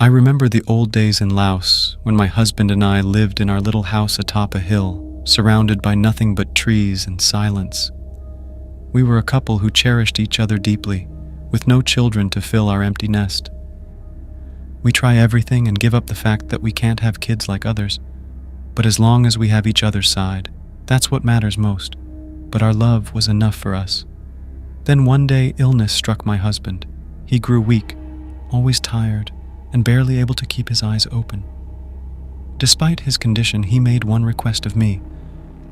I remember the old days in Laos when my husband and I lived in our little house atop a hill, surrounded by nothing but trees and silence. We were a couple who cherished each other deeply, with no children to fill our empty nest. We try everything and give up the fact that we can't have kids like others, but as long as we have each other's side, that's what matters most. But our love was enough for us. Then one day illness struck my husband. He grew weak, always tired, and barely able to keep his eyes open. Despite his condition, he made one request of me.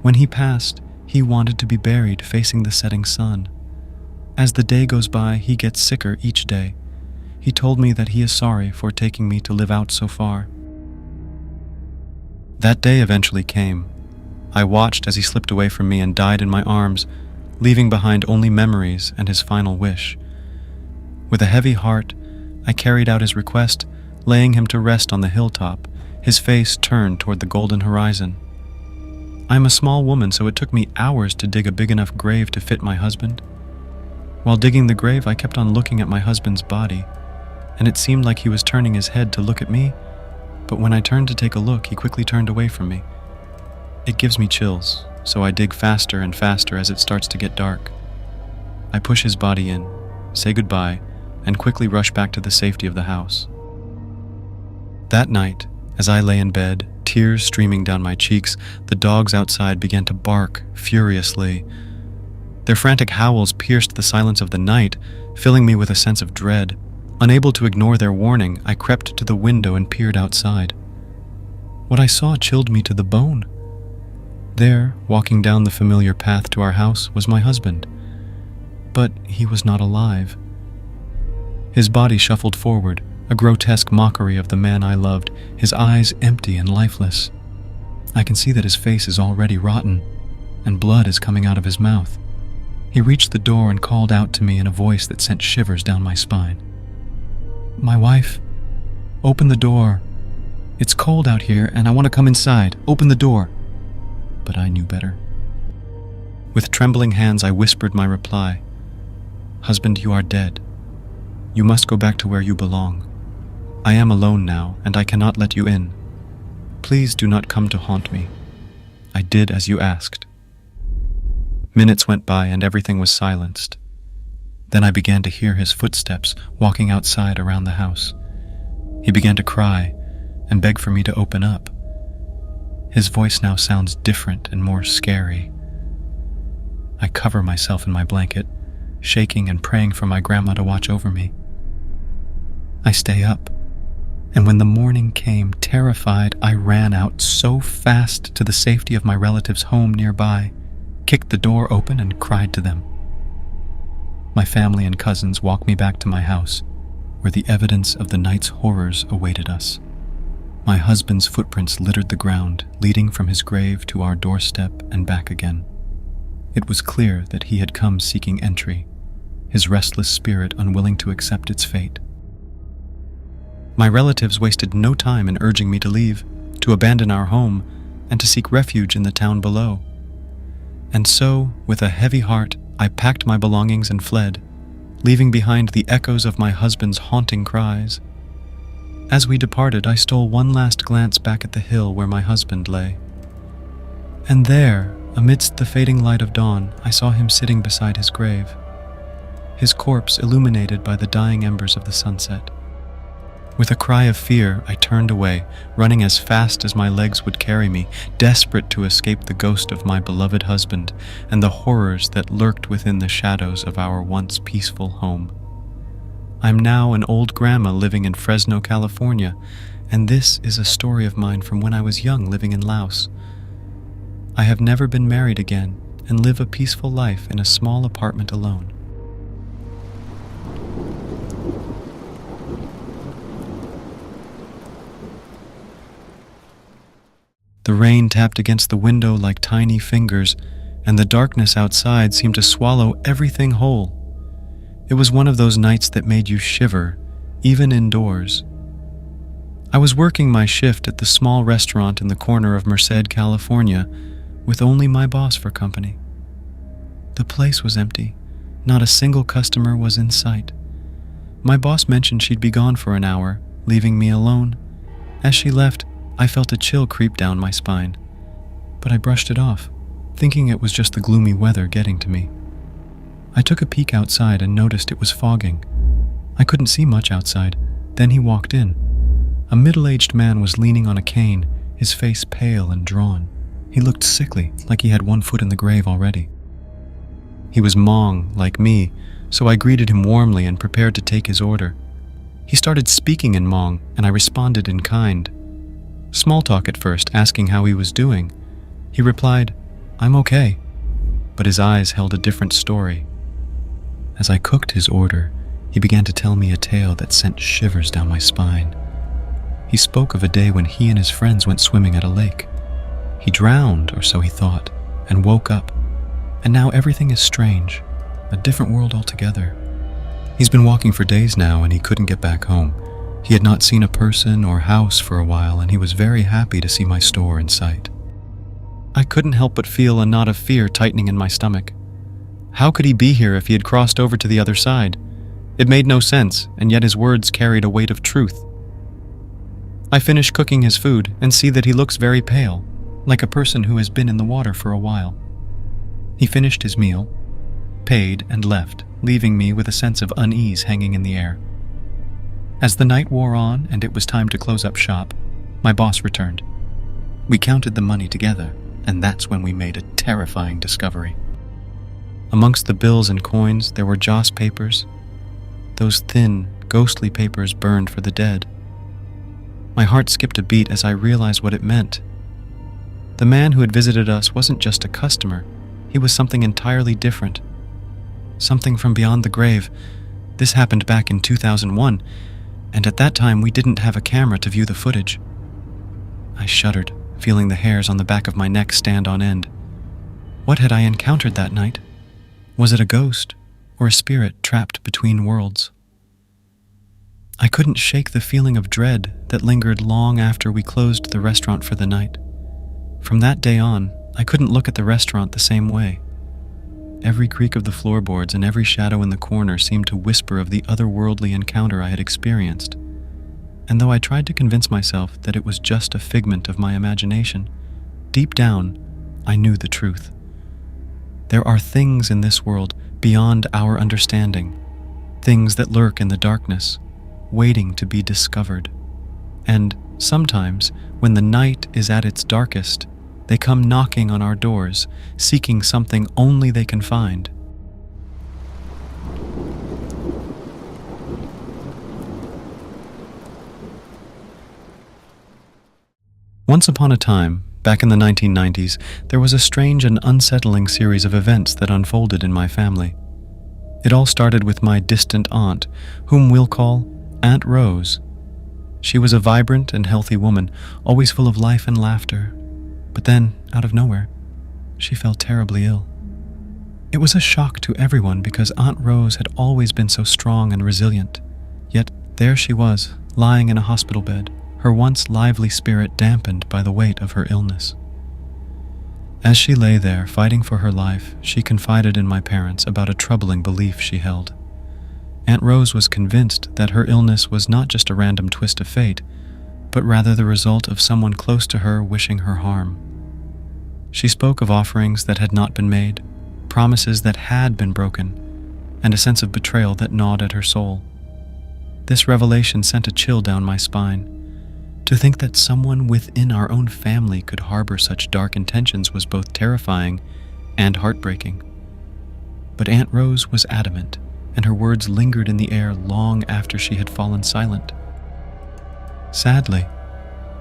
When he passed, he wanted to be buried facing the setting sun. As the day goes by, he gets sicker each day. He told me that he is sorry for taking me to live out so far. That day eventually came. I watched as he slipped away from me and died in my arms, leaving behind only memories and his final wish. With a heavy heart, I carried out his request, laying him to rest on the hilltop, his face turned toward the golden horizon. I'm a small woman, so it took me hours to dig a big enough grave to fit my husband. While digging the grave, I kept on looking at my husband's body, and it seemed like he was turning his head to look at me, but when I turned to take a look, he quickly turned away from me. It gives me chills, so I dig faster and faster as it starts to get dark. I push his body in, say goodbye, and quickly rush back to the safety of the house. That night, as I lay in bed, tears streaming down my cheeks, the dogs outside began to bark furiously. Their frantic howls pierced the silence of the night, filling me with a sense of dread. Unable to ignore their warning, I crept to the window and peered outside. What I saw chilled me to the bone. There, walking down the familiar path to our house, was my husband. But he was not alive. His body shuffled forward, a grotesque mockery of the man I loved, his eyes empty and lifeless. I can see that his face is already rotten, and blood is coming out of his mouth. He reached the door and called out to me in a voice that sent shivers down my spine. "My wife, open the door. It's cold out here and I want to come inside. Open the door." But I knew better. With trembling hands, I whispered my reply. "Husband, you are dead. You must go back to where you belong. I am alone now, and I cannot let you in. Please do not come to haunt me. I did as you asked." Minutes went by and everything was silenced. Then I began to hear his footsteps walking outside around the house. He began to cry and beg for me to open up. His voice now sounds different and more scary. I cover myself in my blanket, shaking and praying for my grandma to watch over me. I stay up, and when the morning came, terrified, I ran out so fast to the safety of my relatives' home nearby, kicked the door open and cried to them. My family and cousins walked me back to my house, where the evidence of the night's horrors awaited us. My husband's footprints littered the ground, leading from his grave to our doorstep and back again. It was clear that he had come seeking entry, his restless spirit unwilling to accept its fate. My relatives wasted no time in urging me to leave, to abandon our home, and to seek refuge in the town below. And so, with a heavy heart, I packed my belongings and fled, leaving behind the echoes of my husband's haunting cries. As we departed, I stole one last glance back at the hill where my husband lay. And there, amidst the fading light of dawn, I saw him sitting beside his grave, his corpse illuminated by the dying embers of the sunset. With a cry of fear, I turned away, running as fast as my legs would carry me, desperate to escape the ghost of my beloved husband and the horrors that lurked within the shadows of our once peaceful home. I'm now an old grandma living in Fresno, California, and this is a story of mine from when I was young living in Laos. I have never been married again and live a peaceful life in a small apartment alone. The rain tapped against the window like tiny fingers, and the darkness outside seemed to swallow everything whole. It was one of those nights that made you shiver, even indoors. I was working my shift at the small restaurant in the corner of Merced, California, with only my boss for company. The place was empty. Not a single customer was in sight. My boss mentioned she'd be gone for an hour, leaving me alone. As she left, I felt a chill creep down my spine, but I brushed it off, thinking it was just the gloomy weather getting to me. I took a peek outside and noticed it was fogging. I couldn't see much outside. Then he walked in. A middle-aged man was leaning on a cane, his face pale and drawn. He looked sickly, like he had one foot in the grave already. He was Hmong, like me, so I greeted him warmly and prepared to take his order. He started speaking in Hmong, and I responded in kind. Small talk at first, asking how he was doing. He replied, "I'm okay," but his eyes held a different story. As I cooked his order, he began to tell me a tale that sent shivers down my spine. He spoke of a day when he and his friends went swimming at a lake. He drowned, or so he thought, and woke up. And now everything is strange, a different world altogether. He's been walking for days now and he couldn't get back home. He had not seen a person or house for a while and he was very happy to see my store in sight. I couldn't help but feel a knot of fear tightening in my stomach. How could he be here if he had crossed over to the other side? It made no sense, and yet his words carried a weight of truth. I finish cooking his food and see that he looks very pale, like a person who has been in the water for a while. He finished his meal, paid, and left, leaving me with a sense of unease hanging in the air. As the night wore on and it was time to close up shop, my boss returned. We counted the money together, and that's when we made a terrifying discovery. Amongst the bills and coins, there were joss papers, those thin, ghostly papers burned for the dead. My heart skipped a beat as I realized what it meant. The man who had visited us wasn't just a customer, he was something entirely different. Something from beyond the grave. This happened back in 2001, and at that time we didn't have a camera to view the footage. I shuddered, feeling the hairs on the back of my neck stand on end. What had I encountered that night? Was it a ghost, or a spirit trapped between worlds? I couldn't shake the feeling of dread that lingered long after we closed the restaurant for the night. From that day on, I couldn't look at the restaurant the same way. Every creak of the floorboards and every shadow in the corner seemed to whisper of the otherworldly encounter I had experienced. And though I tried to convince myself that it was just a figment of my imagination, deep down, I knew the truth. There are things in this world beyond our understanding, things that lurk in the darkness, waiting to be discovered. And sometimes, when the night is at its darkest, they come knocking on our doors, seeking something only they can find. Once upon a time, back in the 1990s, there was a strange and unsettling series of events that unfolded in my family. It all started with my distant aunt, whom we'll call Aunt Rose. She was a vibrant and healthy woman, always full of life and laughter. But then, out of nowhere, she fell terribly ill. It was a shock to everyone because Aunt Rose had always been so strong and resilient. Yet there she was, lying in a hospital bed, her once lively spirit dampened by the weight of her illness. As she lay there, fighting for her life, she confided in my parents about a troubling belief she held. Aunt Rose was convinced that her illness was not just a random twist of fate, but rather the result of someone close to her wishing her harm. She spoke of offerings that had not been made, promises that had been broken, and a sense of betrayal that gnawed at her soul. This revelation sent a chill down my spine. To think that someone within our own family could harbor such dark intentions was both terrifying and heartbreaking. But Aunt Rose was adamant, and her words lingered in the air long after she had fallen silent. Sadly,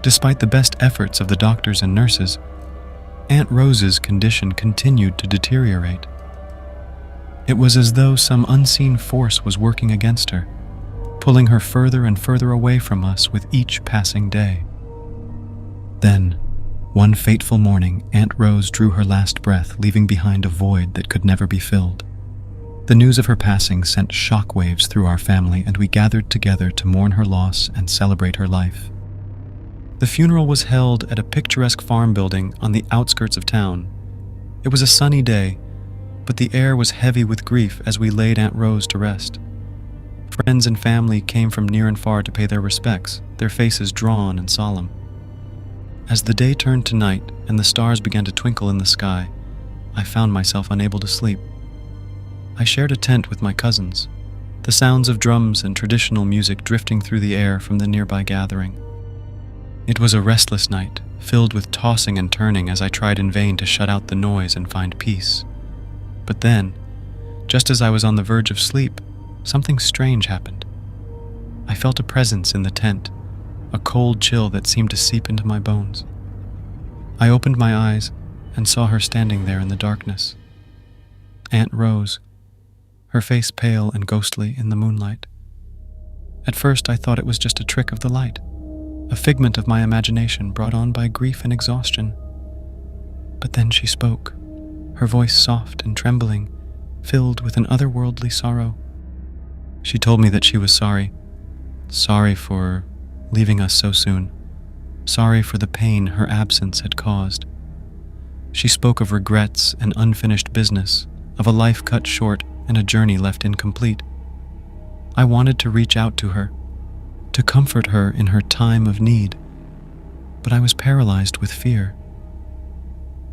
despite the best efforts of the doctors and nurses, Aunt Rose's condition continued to deteriorate. It was as though some unseen force was working against her, pulling her further and further away from us with each passing day. Then, one fateful morning, Aunt Rose drew her last breath, leaving behind a void that could never be filled. The news of her passing sent shockwaves through our family, and we gathered together to mourn her loss and celebrate her life. The funeral was held at a picturesque farm building on the outskirts of town. It was a sunny day, but the air was heavy with grief as we laid Aunt Rose to rest. Friends and family came from near and far to pay their respects, their faces drawn and solemn. As the day turned to night and the stars began to twinkle in the sky, I found myself unable to sleep. I shared a tent with my cousins, the sounds of drums and traditional music drifting through the air from the nearby gathering. It was a restless night, filled with tossing and turning as I tried in vain to shut out the noise and find peace. But then, just as I was on the verge of sleep, something strange happened. I felt a presence in the tent, a cold chill that seemed to seep into my bones. I opened my eyes and saw her standing there in the darkness. Aunt Rose, her face pale and ghostly in the moonlight. At first I thought it was just a trick of the light, a figment of my imagination brought on by grief and exhaustion. But then she spoke, her voice soft and trembling, filled with an otherworldly sorrow. She told me that she was sorry for leaving us so soon, sorry for the pain her absence had caused. She spoke of regrets and unfinished business, of a life cut short and a journey left incomplete. I wanted to reach out to her, to comfort her in her time of need, but I was paralyzed with fear.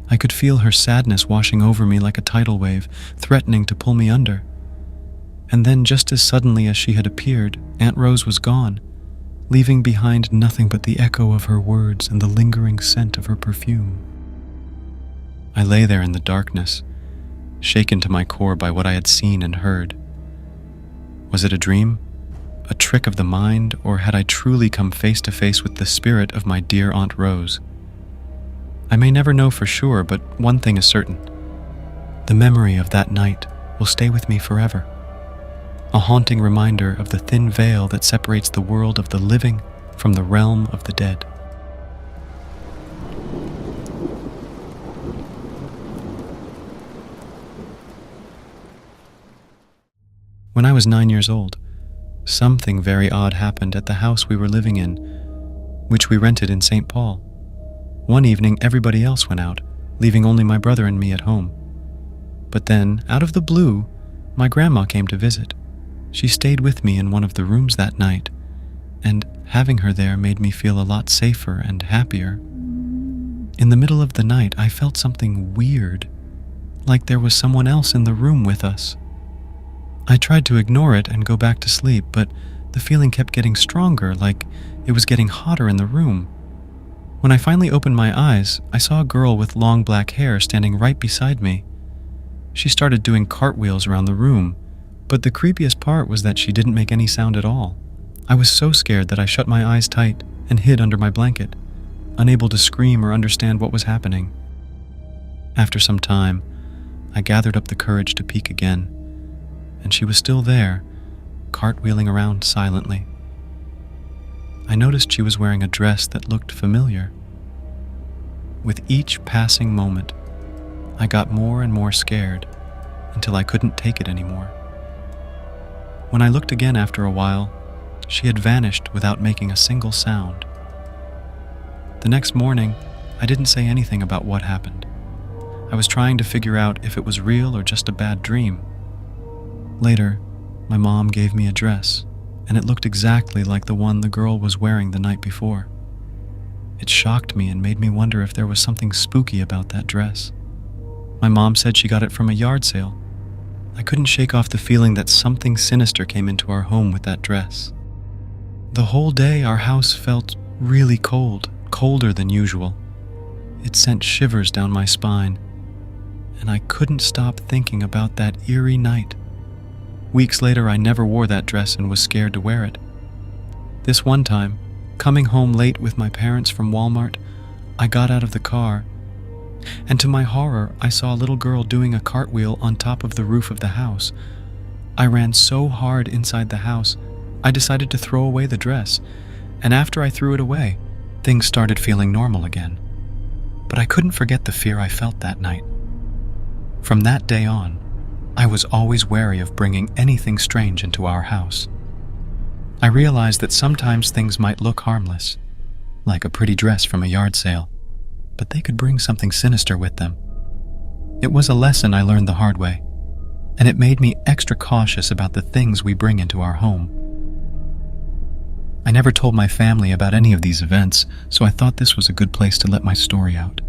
I could feel her sadness washing over me like a tidal wave, threatening to pull me under. And then, just as suddenly as she had appeared, Aunt Rose was gone, leaving behind nothing but the echo of her words and the lingering scent of her perfume. I lay there in the darkness, shaken to my core by what I had seen and heard. Was it a dream? A trick of the mind? Or had I truly come face to face with the spirit of my dear Aunt Rose? I may never know for sure, but one thing is certain. The memory of that night will stay with me forever. A haunting reminder of the thin veil that separates the world of the living from the realm of the dead. When I was 9 years old, something very odd happened at the house we were living in, which we rented in St. Paul. One evening, everybody else went out, leaving only my brother and me at home. But then, out of the blue, my grandma came to visit. She stayed with me in one of the rooms that night, and having her there made me feel a lot safer and happier. In the middle of the night, I felt something weird, like there was someone else in the room with us. I tried to ignore it and go back to sleep, but the feeling kept getting stronger, like it was getting hotter in the room. When I finally opened my eyes, I saw a girl with long black hair standing right beside me. She started doing cartwheels around the room, but the creepiest part was that she didn't make any sound at all. I was so scared that I shut my eyes tight and hid under my blanket, unable to scream or understand what was happening. After some time, I gathered up the courage to peek again, and she was still there, cartwheeling around silently. I noticed she was wearing a dress that looked familiar. With each passing moment, I got more and more scared until I couldn't take it anymore. When I looked again after a while, she had vanished without making a single sound. The next morning, I didn't say anything about what happened. I was trying to figure out if it was real or just a bad dream. Later, my mom gave me a dress, and it looked exactly like the one the girl was wearing the night before. It shocked me and made me wonder if there was something spooky about that dress. My mom said she got it from a yard sale. I couldn't shake off the feeling that something sinister came into our home with that dress. The whole day our house felt really cold, colder than usual. It sent shivers down my spine, and I couldn't stop thinking about that eerie night. Weeks later, I never wore that dress and was scared to wear it. This one time, coming home late with my parents from Walmart, I got out of the car, and to my horror, I saw a little girl doing a cartwheel on top of the roof of the house. I ran so hard inside the house, I decided to throw away the dress, and after I threw it away, things started feeling normal again. But I couldn't forget the fear I felt that night. From that day on, I was always wary of bringing anything strange into our house. I realized that sometimes things might look harmless, like a pretty dress from a yard sale, but they could bring something sinister with them. It was a lesson I learned the hard way. and it made me extra cautious about the things we bring into our home. I never told my family about any of these events, so I thought this was a good place to let my story out.